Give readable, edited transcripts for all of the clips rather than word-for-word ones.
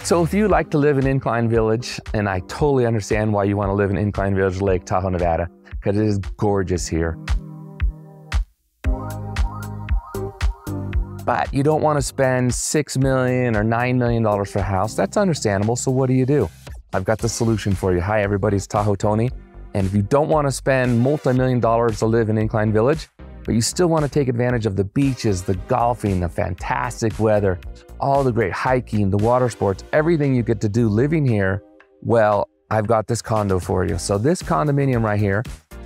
So if you like to live in Incline Village, and I totally understand why you want to live in Incline Village, Lake Tahoe, Nevada, because it is gorgeous here. But you don't want to spend $6 million or $9 million for a house. That's understandable, so what do? I've got the solution for you. Hi everybody, it's Tahoe Tony. And if you don't want to spend multi-million dollars to live in Incline Village, but you still want to take advantage of the beaches, the golfing, the fantastic weather, all the great hiking, the water sports, everything you get to do living here, well, I've got this condo for you. So this condominium right here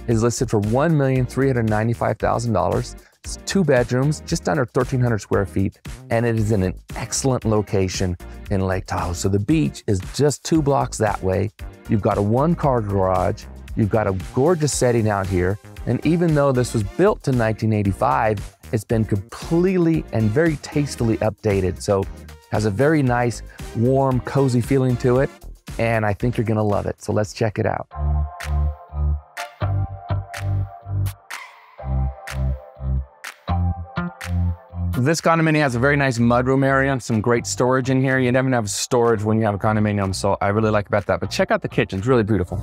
is listed for $1,395,000. It's 2 bedrooms, just under 1,300 square feet, and it is in an excellent location in Lake Tahoe. So the beach is just 2 blocks that way. You've got a 1-car garage. You've got a gorgeous setting out here. And even though this was built in 1985, it's been completely and very tastefully updated. So has a very nice, warm, cozy feeling to it. And I think you're gonna love it. So let's check it out. This condominium has a very nice mudroom area, some great storage in here. You never have storage when you have a condominium, so I really like about that. But check out the kitchen, it's really beautiful.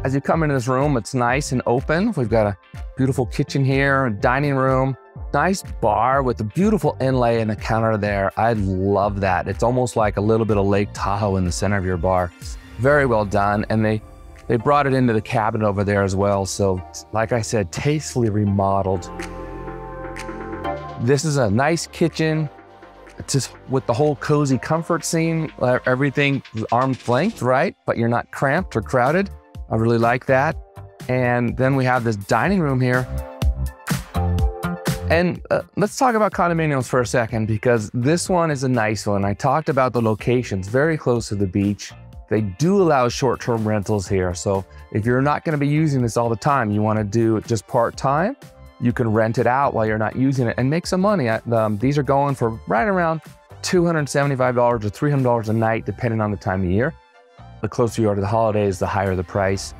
As you come into this room, it's nice and open. We've got a beautiful kitchen here, a dining room, nice bar with a beautiful inlay in the counter there. I love that. It's almost like a little bit of Lake Tahoe in the center of your bar. Very well done, and they brought it into the cabinet over there as well. So, like I said, tastefully remodeled. This is a nice kitchen, just with the whole cozy comfort scene, everything arm's length, right? But you're not cramped or crowded. I really like that. And then we have this dining room here. And let's talk about condominiums for a second, because this one is a nice one. I talked about the locations, very close to the beach. They do allow short-term rentals here. So if you're not going to be using this all the time, you want to do it just part-time, you can rent it out while you're not using it and make some money. These are going for right around $275 to $300 a night, depending on the time of year. The closer you are to the holidays, the higher the price.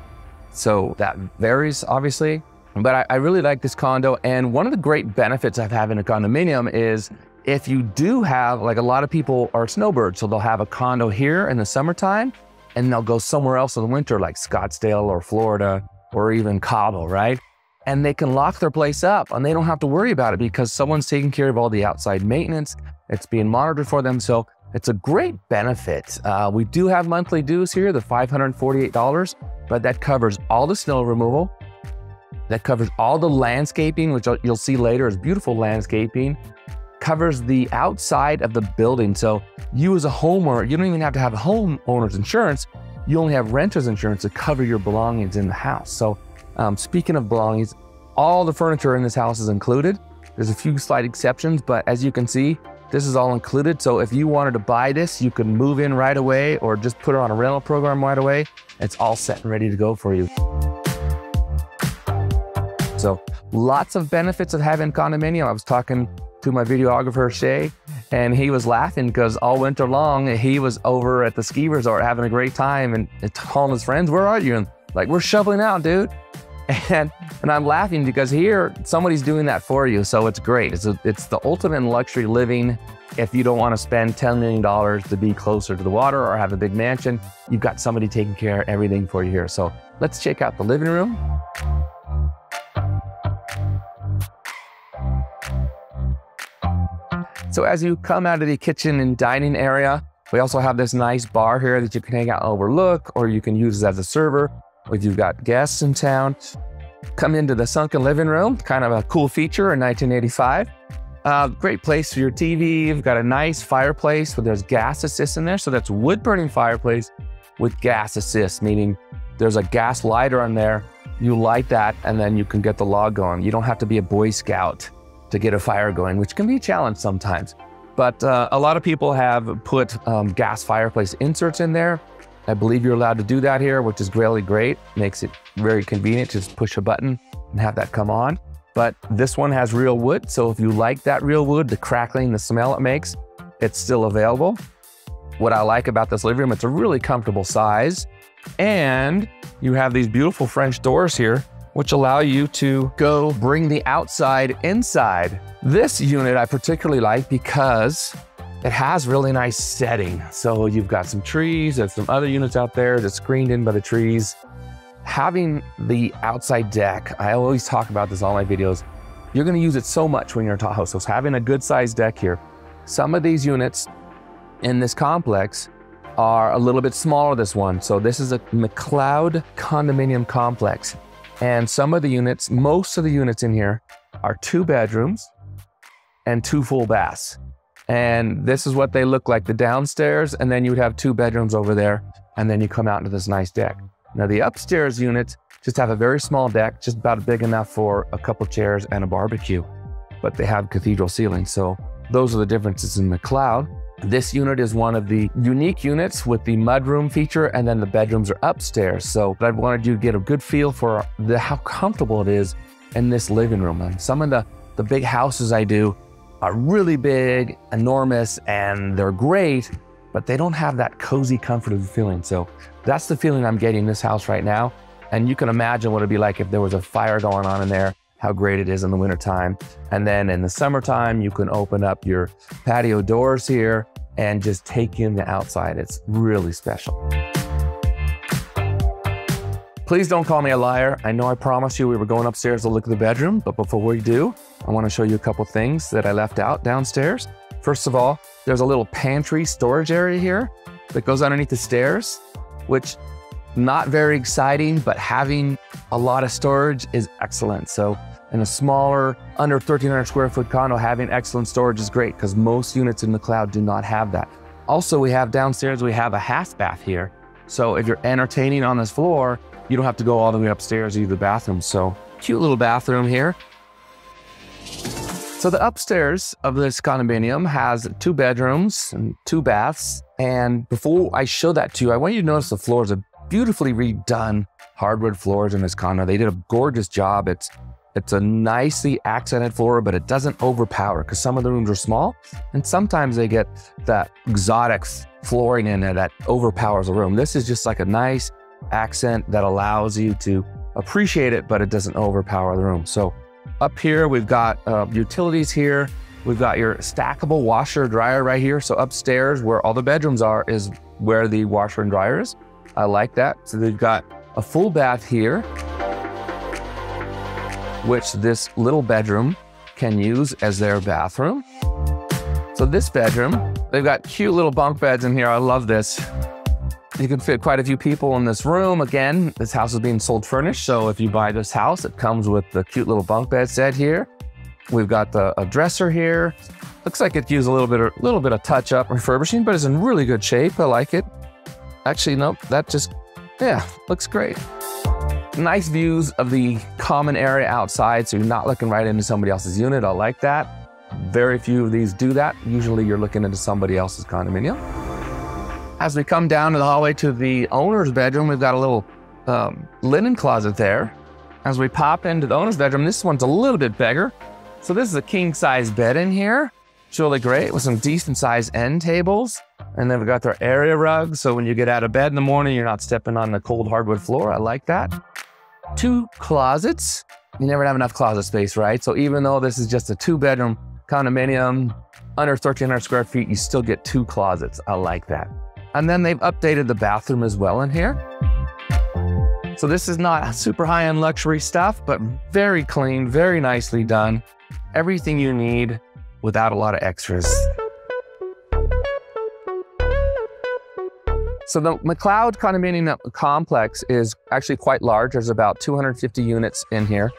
So that varies, obviously. But I really like this condo. And one of the great benefits of having a condominium is if you do have, like a lot of people are snowbirds, so they'll have a condo here in the summertime, and they'll go somewhere else in the winter, like Scottsdale or Florida, or even Cabo, right? And they can lock their place up and they don't have to worry about it because someone's taking care of all the outside maintenance. It's being monitored for them. So it's a great benefit. We do have monthly dues here, the $548, but that covers all the snow removal. That covers all the landscaping, which you'll see later is beautiful landscaping. Covers the outside of the building. So you as a homeowner, you don't even have to have a homeowner's insurance. You only have renter's insurance to cover your belongings in the house. So speaking of belongings, all the furniture in this house is included. There's a few slight exceptions, but as you can see, this is all included. So if you wanted to buy this, you could move in right away or just put it on a rental program right away. It's all set and ready to go for you. So lots of benefits of having condominium. I was talking to my videographer, Shay, and he was laughing because all winter long, he was over at the ski resort having a great time and calling his friends, "Where are you?" And like, "We're shoveling out, dude." And I'm laughing because here, somebody's doing that for you. So it's great. It's the ultimate in luxury living. If you don't want to spend $10 million to be closer to the water or have a big mansion, you've got somebody taking care of everything for you here. So let's check out the living room. So as you come out of the kitchen and dining area, we also have this nice bar here that you can hang out and overlook, or you can use as a server if you've got guests in town. Come into the sunken living room, kind of a cool feature in 1985. Great place for your TV. You've got a nice fireplace where there's gas assist in there. So that's wood burning fireplace with gas assist, meaning there's a gas lighter on there. You light that and then you can get the log going. You don't have to be a Boy Scout to get a fire going, which can be a challenge sometimes. But a lot of people have put gas fireplace inserts in there. I believe you're allowed to do that here, which is really great. Makes it very convenient to just push a button and have that come on. But this one has real wood. So if you like that real wood, the crackling, the smell it makes, it's still available. What I like about this living room, it's a really comfortable size. And you have these beautiful French doors here, which allow you to bring the outside inside. This unit I particularly like because it has really nice setting. So you've got some trees, there's some other units out there that's screened in by the trees. Having the outside deck, I always talk about this in all my videos, you're gonna use it so much when you're in Tahoe. So having a good sized deck here. Some of these units in this complex are a little bit smaller, this one. So this is a McCloud condominium complex. And some of the units, most of the units in here are 2 bedrooms and 2 full baths. And this is what they look like, the downstairs, and then you would have 2 bedrooms over there, and then you come out into this nice deck. Now the upstairs units just have a very small deck, just about big enough for a couple chairs and a barbecue, but they have cathedral ceilings. So those are the differences in McCloud. This unit is one of the unique units with the mudroom feature, and then the bedrooms are upstairs. So I wanted you to get a good feel for how comfortable it is in this living room. And some of the big houses I do are really big, enormous, and they're great, but they don't have that cozy, comfortable feeling. So that's the feeling I'm getting in this house right now. And you can imagine what it'd be like if there was a fire going on in there, how great it is in the wintertime. And then in the summertime, you can open up your patio doors here and just take in the outside. It's really special. Please don't call me a liar. I know I promised you we were going upstairs to look at the bedroom, but before we do, I want to show you a couple things that I left out downstairs. First of all, there's a little pantry storage area here that goes underneath the stairs, which not very exciting, but having a lot of storage is excellent. So in a smaller, under 1,300 square foot condo, having excellent storage is great because most units in McCloud do not have that. Also, we have downstairs, we have a half bath here. So if you're entertaining on this floor, you don't have to go all the way upstairs to use the bathroom. So cute little bathroom here. So the upstairs of this condominium has 2 bedrooms and 2 baths. And before I show that to you, I want you to notice the floors are beautifully redone hardwood floors in this condo. They did a gorgeous job. It's a nicely accented floor, but it doesn't overpower because some of the rooms are small and sometimes they get that exotic flooring in it that overpowers the room. This is just like a nice accent that allows you to appreciate it, but it doesn't overpower the room. So up here, we've got utilities here. We've got your stackable washer dryer right here. So upstairs where all the bedrooms are is where the washer and dryer is. I like that. So they've got a full bath here, which this little bedroom can use as their bathroom. So this bedroom, they've got cute little bunk beds in here. I love this. You can fit quite a few people in this room. Again, this house is being sold furnished. So if you buy this house, it comes with the cute little bunk bed set here. We've got a dresser here. Looks like it used a little bit of touch up refurbishing, but it's in really good shape. I like it. Actually, nope, that just, yeah, looks great. Nice views of the common area outside, so you're not looking right into somebody else's unit. I like that. Very few of these do that. Usually you're looking into somebody else's condominium. As we come down to the hallway to the owner's bedroom, we've got a little linen closet there. As we pop into the owner's bedroom, this one's a little bit bigger. So this is a king size bed in here. It's really great with some decent sized end tables. And then we've got their area rug. So when you get out of bed in the morning, you're not stepping on the cold hardwood floor. I like that. 2 closets. You never have enough closet space, right? So even though this is just a 2-bedroom condominium, under 1,300 square feet, you still get 2 closets. I like that. And then they've updated the bathroom as well in here. So this is not super high-end luxury stuff, but very clean, very nicely done. Everything you need without a lot of extras. So the McCloud condominium complex is actually quite large. There's about 250 units in here,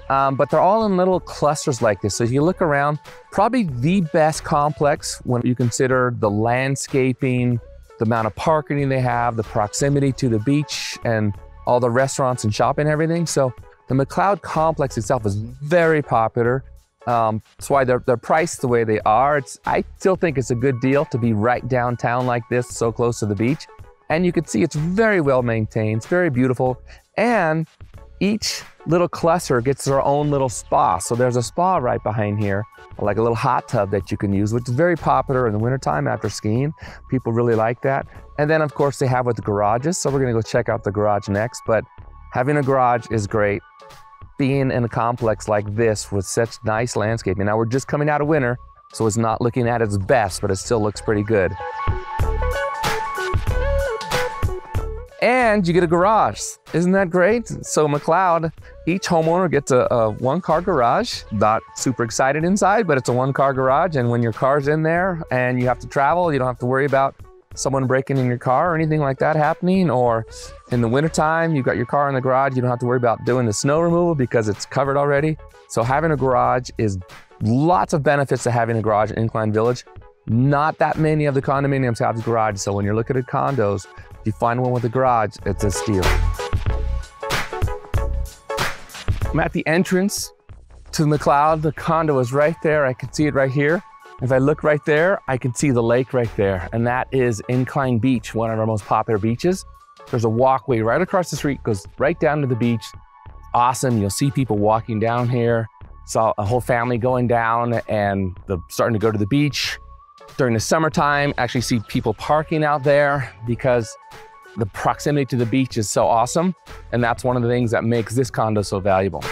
but they're all in little clusters like this. So if you look around, probably the best complex when you consider the landscaping, the amount of parking they have, the proximity to the beach and all the restaurants and shopping and everything. So the McCloud complex itself is very popular. That's why they're priced the way they are. I still think it's a good deal to be right downtown like this, so close to the beach. And you can see it's very well maintained, it's very beautiful. And each little cluster gets their own little spa. So there's a spa right behind here, like a little hot tub that you can use, which is very popular in the wintertime after skiing. People really like that. And then of course they have with the garages. So we're gonna go check out the garage next, but having a garage is great. Being in a complex like this with such nice landscaping. Now we're just coming out of winter, So it's not looking at its best, but it still looks pretty good. And you get a garage. Isn't that great? So McCloud, each homeowner gets a one-car garage. Not super excited inside, but it's a one-car garage. And when your car's in there and you have to travel, you don't have to worry about someone breaking in your car or anything like that happening. Or in the wintertime, you've got your car in the garage, you don't have to worry about doing the snow removal because it's covered already. So having a garage is lots of benefits to having a garage in Incline Village. Not that many of the condominiums have a garage. So when you're looking at condos, if you find one with a garage, it's a steal. I'm at the entrance to McCloud. The condo is right there. I can see it right here. If I look right there, I can see the lake right there. And that is Incline Beach, one of our most popular beaches. There's a walkway right across the street, goes right down to the beach. Awesome. You'll see people walking down here. Saw a whole family going down and starting to go to the beach. During the summertime, actually see people parking out there because the proximity to the beach is so awesome. And that's one of the things that makes this condo so valuable.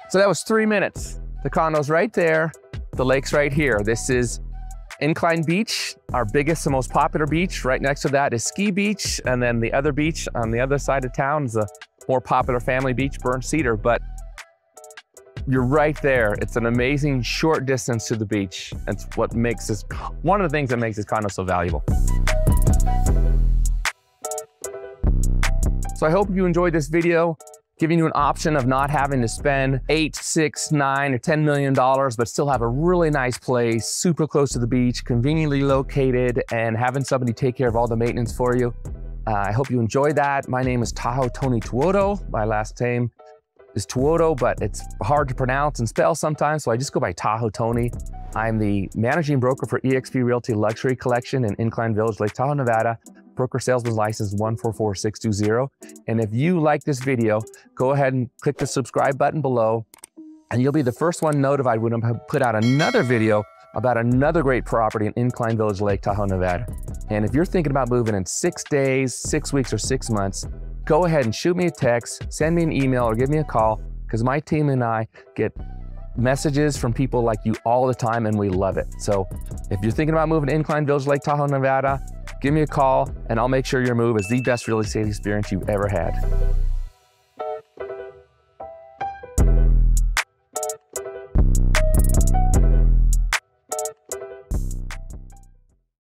So that was 3 minutes. The condo's right there. The lake's right here. This is Incline Beach, our biggest and most popular beach. Right next to that is Ski Beach. And then the other beach on the other side of town is a more popular family beach, Burnt Cedar. But you're right there. It's an amazing short distance to the beach. It's what makes this, one of the things that makes this condo so valuable. So I hope you enjoyed this video, giving you an option of not having to spend $8, $6, $9, or $10 million, but still have a really nice place, super close to the beach, conveniently located, and having somebody take care of all the maintenance for you. I hope you enjoyed that. My name is Tahoe Tony Tuoto. My last name is Tuoto, but it's hard to pronounce and spell sometimes, so I just go by Tahoe Tony. I'm the managing broker for eXp Realty Luxury Collection in Incline Village, Lake Tahoe, Nevada. Broker Salesman's License 144620. And if you like this video, go ahead and click the subscribe button below, and you'll be the first one notified when I put out another video about another great property in Incline Village, Lake Tahoe, Nevada. And if you're thinking about moving in 6 days, 6 weeks, or 6 months, go ahead and shoot me a text, send me an email, or give me a call, because my team and I get messages from people like you all the time, and we love it. So if you're thinking about moving to Incline Village, Lake Tahoe, Nevada, give me a call, and I'll make sure your move is the best real estate experience you've ever had.